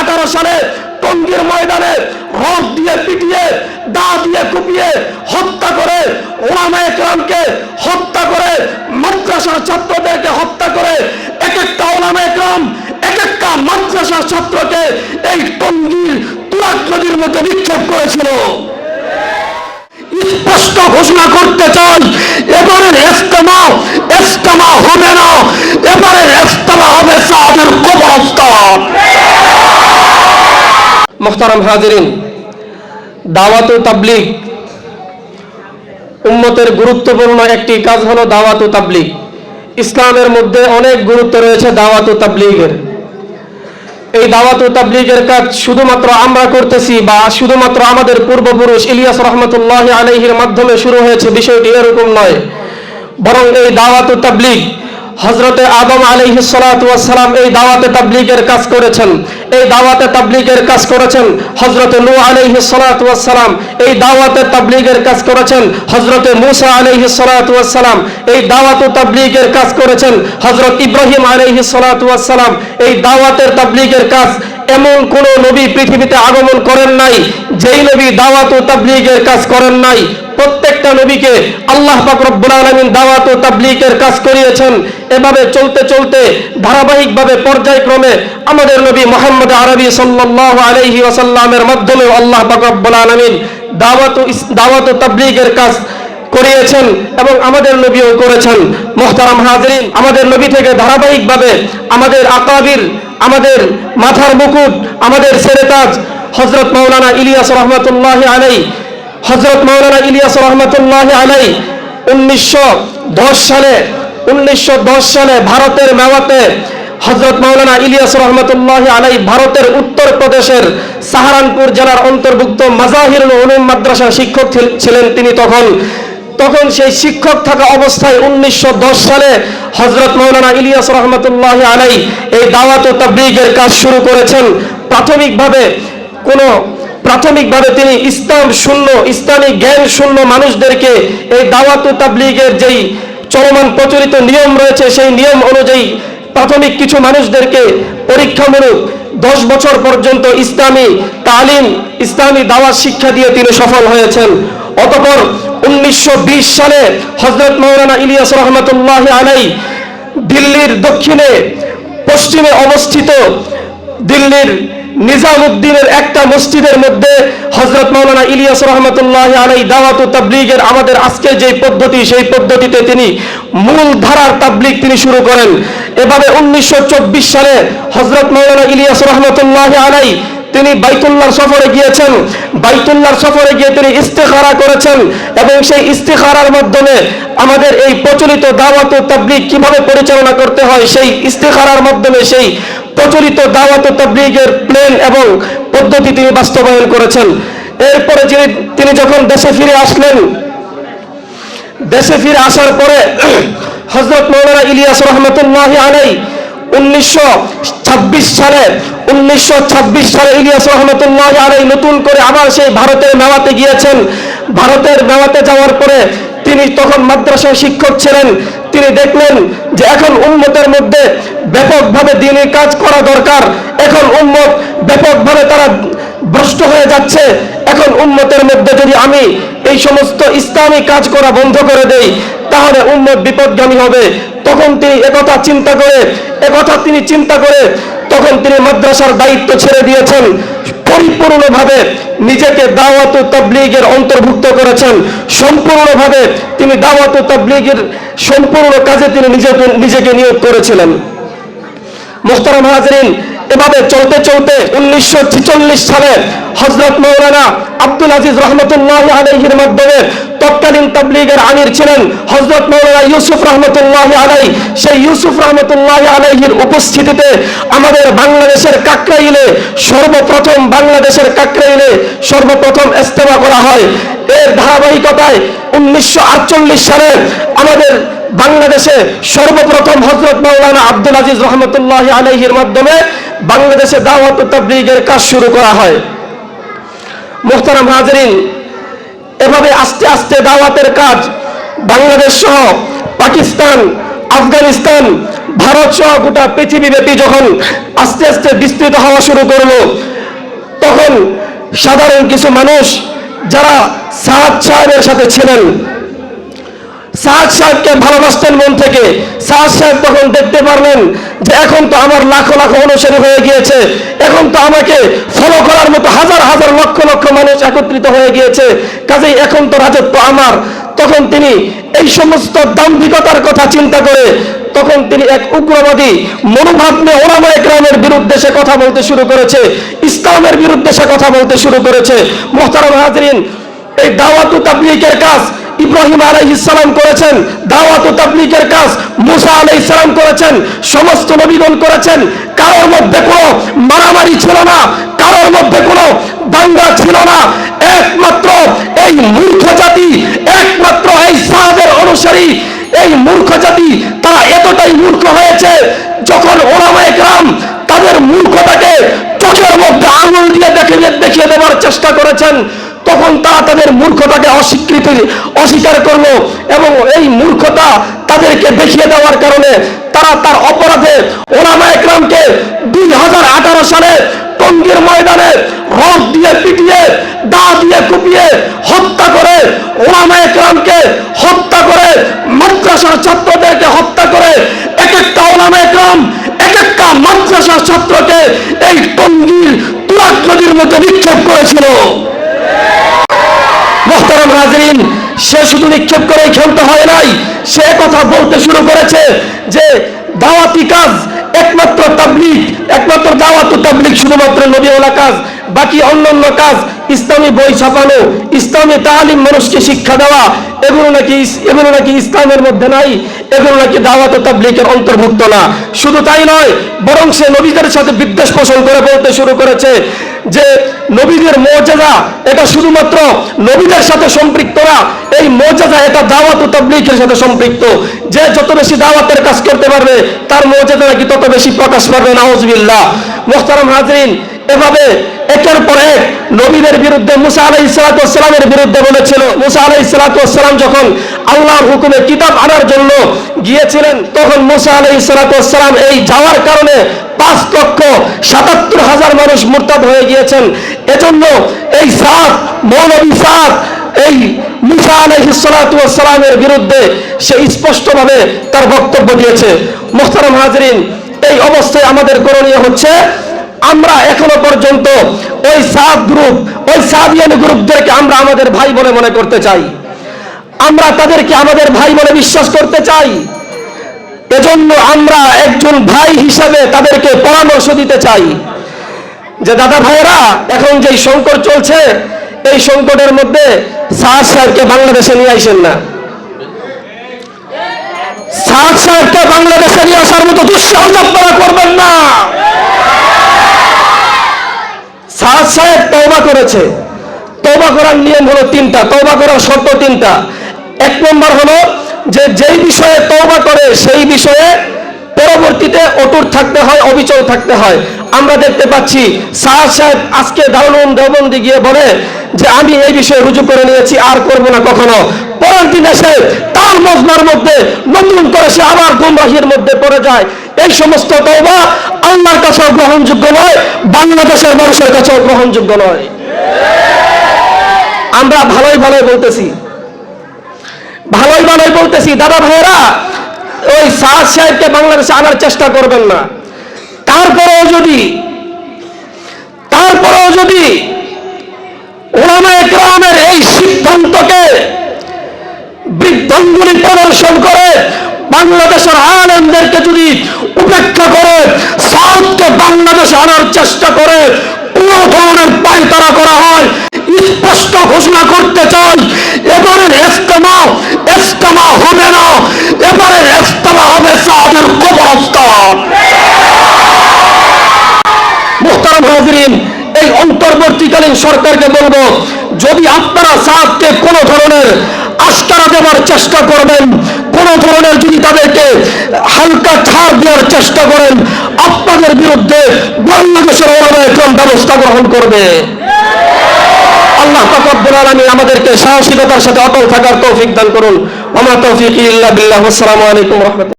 2011 সালে টঙ্গীর ময়দানে রড দিয়ে পিটিয়ে, দা দিয়ে কুপিয়ে হত্যা করে, ওলামায়ে কেরামকে হত্যা করে, মাদ্রাসার ছাত্রদেরকে হত্যা করে, এক একটা ওলামায়ে কেরাম এক একটা মাদ্রাসার ছাত্রকে এই টঙ্গীর তুরাগ নদীর মধ্যে নিক্ষেপ করেছিল। স্পষ্ট ঘোষণা করতে চাই, এবারের ইজতেমা হবে না, এবারের ইজতেমা হবে সাদের কবরস্থান। মুহতারাম হাজিরিন, দাওয়াত ও তাবলীগ উম্মতের গুরুত্বপূর্ণ একটি কাজ হলো দাওয়াত ও তাবলীগ। ইসলামের মধ্যে অনেক গুরুত্ব রয়েছে দাওয়াত ও তাবলীগের। এই দাওয়াত ও তাবলীগের কাজ শুধুমাত্র আমরা করতেছি বা শুধুমাত্র আমাদের পূর্বপুরুষ ইলিয়াস রহমতুল্লাহি আলাইহির মাধ্যমে শুরু হয়েছে, বিষয়টি এরকম নয়। বরং এই দাওয়াত ও তাবলীগ হযরতে আদম আলাইহিস সালাতু ওয়াস সালাম এই দাওয়াতে তাবলীগের কাজ করেছেন। এই দাওয়াতে তাবলীগের কাজ করেছেন হযরতে নূহ আলাইহিস সালাতু ওয়াস সালাম। এই দাওয়াতে তাবলীগের কাজ করেছেন হযরতে মূসা আলাইহিস সালাতু ওয়াস সালাম। এই দাওয়াত ও তাবলীগের কাজ করেছেন হযরত ইব্রাহিম আলাইহিস সালাতু ওয়াস সালাম। এই দাওয়াতের তাবলীগের কাজ এমন কোন নবী পৃথিবীতে আগমন করেন নাই যেই নবী দাওয়াত ও তাবলীগের কাজ করেন নাই। প্রত্যেকটা নবীকে আল্লাহ পাক রব্বুল আলামিন দাওয়াত ও তাবলীগের কাজ করিয়েছেন। এভাবে চলতে চলতে ধারাবাহিকভাবে পর্যায়ক্রমে আমাদের নবী মুহাম্মদ আরবি সাল্লাল্লাহু আলাইহি ওয়াসাল্লামের মাধ্যমে আল্লাহ পাক রব্বুল আলামিন দাওয়াত ও তাবলীগের কাজ করিয়েছেন এবং আমাদের নবীও করেছেন। মুহতারাম হাজিরিন, আমাদের নবী থেকে ধারাবাহিকভাবে আমাদের আকাবির, আমাদের মাথার মুকুট, আমাদের সেরেতাজ হযরত মাওলানা ইলিয়াস রহমাতুল্লাহি আলাইহি, হযরত মাওলানা ইলিয়াস রহমাতুল্লাহি আলাইহি 1910 সালে ভারতের মেওয়াতে হযরত মাওলানা ইলিয়াস রহমাতুল্লাহি আলাইহি ভারতের উত্তর প্রদেশের সাহারানপুর জেলার অন্তর্ভুক্ত মাজাহিরুল উলুম মাদ্রাসার শিক্ষক ছিলেন তিনি। তখন সেই শিক্ষক থাকা অবস্থায় 1910 সালে হযরত মাওলানা ইলিয়াস রহমাতুল্লাহি আলাইহি এই দাওয়াত ও তাবলীগের কাজ শুরু করেছেন। প্রাথমিকভাবে তিনি ইসলামী জ্ঞান শূন্য মানুষদেরকে এই দাওয়াত ও তাবলীগের যেই চলমান প্রচলিত নিয়ম রয়েছে সেই নিয়ম অনুযায়ী প্রাথমিক কিছু মানুষদেরকে পরীক্ষামূলক 10 বছর পর্যন্ত ইসলামী তালিম, ইসলামী দাওয়াত শিক্ষা দিয়ে তিনি সফল হয়েছেন। অতঃপর 1920 সালে হযরত মাওলানা ইলিয়াস রহমাতুল্লাহি আলাইহি দিল্লির পশ্চিমে অবস্থিত দিল্লির নিজামউদ্দিনের একটা মসজিদের মধ্যে হযরত মাওলানা ইলিয়াস রহমাতুল্লাহি আলাইহি দাওয়াত ও তাবলীগের আমাদের আজকের যে পদ্ধতি, সেই পদ্ধতিতে তিনি মূল ধারার তাবলীগ তিনি শুরু করেন। এভাবে 1924 সালে হযরত মাওলানা ইলিয়াস রহমাতুল্লাহি আলাইহি তিনি বাইতুল্লাহর সফরে গিয়েছেন। বাইতুল্লাহর সফরে গিয়ে তিনি ইস্তেখারা করেছেন এবং সেই ইস্তেখারার মাধ্যমে আমাদের এই প্রচলিত দাওয়াত ও তাবলীগ কিভাবে পরিচালনা করতে হয় সেই ইস্তেখারার মাধ্যমে সেই প্রচলিত দাওয়াত ও তাবলীগের প্ল্যান এবং পদ্ধতি তিনি বাস্তবায়ন করেছেন। এরপরে তিনি যখন দেশে ফিরে আসলেন, দেশে ফিরে আসার পরে হযরত মাওলানা ইলিয়াস রহমাতুল্লাহি আলাইহি 1926 সালে ইলিয়াস রহমাতুল্লাহি আলাইহি নতুন করে আবার সেই ভারতের মেওয়াতে গিয়েছেন। ভারতের মেওয়াতে যাওয়ার পরে তিনি তখন মাদ্রাসার শিক্ষক ছিলেন। তিনি দেখলেন যে এখন উম্মতের মধ্যে ব্যাপকভাবে দ্বীনি কাজ করা দরকার। এখন উম্মত ব্যাপকভাবে তারা ভ্রষ্ট হয়ে যাচ্ছে। এখন উম্মতের মধ্যে যদি আমি এই সমস্ত ইসলামী কাজ করা বন্ধ করে দেই তাহলে উম্মত বিপদগামী হবে। তখন তিনি একথা চিন্তা করে তখন তিনি মাদ্রাসার দায়িত্ব ছেড়ে দিয়েছেন। পরিপূর্ণভাবে নিজেকে দাওয়াত ও তাবলীগের অন্তর্ভুক্ত করেছেন। সম্পূর্ণভাবে তিনি দাওয়াত ও তাবলীগের সম্পূর্ণ কাজে তিনি নিজেকে নিয়োগ করেছিলেন। মুহতারাম হাজিরিন, এভাবে চলতে 1946 সালে হযরত মাওলানা আব্দুল আজিজ রহমতুল্লাহি আলাইহির মাধ্যমে তৎকালীন তাবলীগের আমির ছিলেন হযরত মাওলানা ইউসুফ রহমতুল্লাহি আলাইহি। সেই ইউসুফ রহমতুল্লাহি আলাইহির উপস্থিতিতে আমাদের বাংলাদেশের কাকরাইলে সর্বপ্রথম ইজতেমা করা হয়। এর ধারাবাহিকতায় 1948 সালে আমাদের বাংলাদেশে সর্বপ্রথম হযরত মাওলানা আব্দুল আজিজ রহমতুল্লাহি আলাইহির মাধ্যমে বাংলাদেশে দাওয়াত ও তাবলীগের কাজ শুরু করা হয়। মুহতারাম হাজিরিন, এভাবে আস্তে আস্তে দাওয়াতের কাজ বাংলাদেশ সহ পাকিস্তান, আফগানিস্তান, ভারত সহ গোটা পৃথিবীব্যাপী যখন আস্তে আস্তে বিস্তৃত হওয়া শুরু করলো, তখন সাধারণ কিছু মানুষ যারা সাদ সাহেবের সাথে ছিলেন, সাদ সাহেবকে ভালোবাসতেন মন থেকে, সাদ সাহেব তখন দেখতে পারলেন যে এখন তো আমার লাখো লাখো অনুসারী হয়ে গিয়েছে, এখন তো আমাকে ফলো করার মতো হাজার হাজার লক্ষ লক্ষ মানুষ একত্রিত হয়ে গিয়েছে, কাজেই এখন তো রাজত্ব আমার। তখন তিনি এই সমস্ত দাম্ভিকতার কথা চিন্তা করে তখন তিনি এক উগ্রবাদী মনোভাব নিয়ে ওলামা ইকরামের বিরুদ্ধে সে কথা বলতে শুরু করেছে, ইসলামের বিরুদ্ধে সে কথা বলতে শুরু করেছে। মুহতারাম হাজরিন, এই দাওয়াত ও তাবলীগের কাজ ইব্রাহিম আলাইহিস সালাম করেছেন, দাওয়াত ও তাবলীগের কাজ মুসা আলাইহিস সালাম করেছেন, সমস্ত নবীগণ করেছেন। কারোর মধ্যে কোনো মারামারি ছিল না, কারোর মধ্যে কোনো দাঙ্গা ছিল না। একমাত্র এই মূর্খ জাতি, একমাত্র এই সাহাবের অনুসারী এই মূর্খ জাতি, তারা এতটাই মূর্খ হয়েছে যখন ওলামা ইকরাম তাদের মূর্খতাকে চোখের মধ্যে আঙুল দিয়ে দেখিয়ে দেওয়ার চেষ্টা করেছেন, তখন তারা তাদের মূর্খতাকে অস্বীকার করলো এবং এই মূর্খতা তাদেরকে দেখিয়ে দেওয়ার কারণে তারা তার অপরাধে ওলামা ইকরামকে 2018 সালে টঙ্গীর ময়দানে রড দিয়ে পিটিয়ে, দা দিয়ে কুপিয়ে হত্যা করে, ওলামা ইকরামকে হত্যা করে, মাদ্রাসার ছাত্রদেরকে হত্যা করে, এক একটা ওলামা ইকরাম এক একটা মাদ্রাসার ছাত্রকে এই টঙ্গীর তুরাগ নদীর মধ্যে নিক্ষেপ করেছিল। মুহতারাম হাজরিন, সে শুধু নিক্ষেপ করেই ক্ষান্ত হয় নাই, সে কথা বলতে শুরু করেছে যে দাওয়াতি কাজ একমাত্র তাবলীগ, একমাত্র দাওয়াত ও তাবলীগ শুধুমাত্র নবীওয়ালা কাজ, বাকি অন্যান্য কাজ ইসলামী বই ছাপানো, ইসলামী তালিম মানুষকে শিক্ষা দেওয়া, এগুলো নাকি ইসলামের মধ্যে নাই, এগুলো নাকি দাওয়াত ও তাবলীগের অন্তর্ভুক্ত না। শুধু তাই নয়, বরং সে নবীদের সাথে বিদ্বেষ পোষণ করে বলতে শুরু করেছে যে নবীদের মুজিজা এটা শুধুমাত্র নবীদের সাথে সম্পৃক্ত না, এই মুজিজা এটা দাওয়াত ও তাবলীগের সাথে সম্পৃক্ত। যে যত বেশি দাওয়াতের কাজ করতে পারবে তার মুজিজা নাকি তত বেশি প্রকাশ পাবে। নাউজুবিল্লাহ। মুহতারাম হাজরিন, এভাবে একের পর এক নবীদের বিরুদ্ধে মুসা আলাইহিস সালামের বিরুদ্ধে বলেছিল। মুসা আলাইহিস সালাম যখন আল্লাহর হুকুমে কিতাব আনার জন্য গিয়েছিলেন, তখন মুসা আলাইহিস সালাম এই যাওয়ার কারণে 5,77,000 মানুষ মুরতাদ হয়ে গিয়েছেন। এজন্য এই সাদ, মৌলবী সাদ এই মুসা আলাইহিস সালামের বিরুদ্ধে সে স্পষ্টভাবে তার বক্তব্য দিয়েছে। মুহতারাম হাজরিন, এই অবস্থায় আমাদের করণীয় হচ্ছে আমরা এখনো পর্যন্ত ওই সাদ গ্রুপ, ওই সাদিয়ানি গ্রুপদেরকে আমরা আমাদের ভাই বলে মনে করতে চাই, আমরা তাদেরকে আমাদের ভাই বলে বিশ্বাস করতে চাই। এজন্য আমরা একজন ভাই হিসাবে তাদেরকে পরামর্শ দিতে চাই যে দাদা ভাইরা, এখন যে সংকট চলছে এই সংকটের মধ্যে সাদ সাহেবকে বাংলাদেশে নিয়ে আইসেন না, সাদ সাহেবকে বাংলাদেশে নিয়ে আসার মতো দুঃসাহস আপনারা করবেন না। সাদ সাহেব তওবা করেছে, তওবা করার নিয়ম হলো 3টা, তওবা করার শর্ত 3টা। 1 নম্বর হলো যে যেই বিষয়ে তওবা করে সেই বিষয়ে পরবর্তীতে অটুট থাকতে হয়, অবিচল থাকতে হয়। আমরা দেখতে পাচ্ছি সাদ সাহেব আজকে দারুল উলুম দেওবন্দে গিয়ে বলে যে আমি এই বিষয়ে রুজু করে নিয়েছি, আর করব না কখনো। পরের দিন এসে তার মজমার মধ্যে নতুন করে সে আবার গুমরাহির মধ্যে পড়ে যায়। এই সমস্ত তওবা আল্লাহর কাছেও গ্রহণযোগ্য নয়, বাংলাদেশের মানুষের কাছেও গ্রহণযোগ্য নয়। আমরা ভালোই ভালোই বলতেছি দাদা ভাইরা, ওই সাদ সাহেবকে বাংলাদেশে আনার চেষ্টা করবেন না। তারপরেও যদি উলামা ইকরামের এই সিদ্ধান্তকে বৃদ্ধাঙ্গুলি প্রদর্শন করে বাংলাদেশের আলেমদেরকে যদি উপেক্ষা করে সাউথকে বাংলাদেশে আনার চেষ্টা করে কোন ধরনের পায়তারা করা হয়, স্পষ্ট ঘোষণা করতে চাই এবারের ইজতেমা হবে না, এবারের ইজতেমা হবে সাদের কবরস্থান। মুহতারাম হাজরিন, এই অন্তর্বর্তীকালীন সরকারকে বলবো, যদি আপনারা সাদকে কোন ধরনের আস্কারা দেওয়ার চেষ্টা করবেন, কোন ধরনের যদি তাদেরকে হালকা ছাড় দেওয়ার চেষ্টা করেন, আপনাদের বিরুদ্ধে বাংলাদেশের ওলামা ইকরাম ব্যবস্থা গ্রহণ করবে। আল্লাহ পাক রব্বুল আলামিন আমাদেরকে সাহসিকতার সাথে অটল থাকার তৌফিক দান করুন। ওয়া মা তৌফিকি ইল্লা বিল্লাহ। আসসালামু আলাইকুম ওয়া রাহমাতুল্লাহ।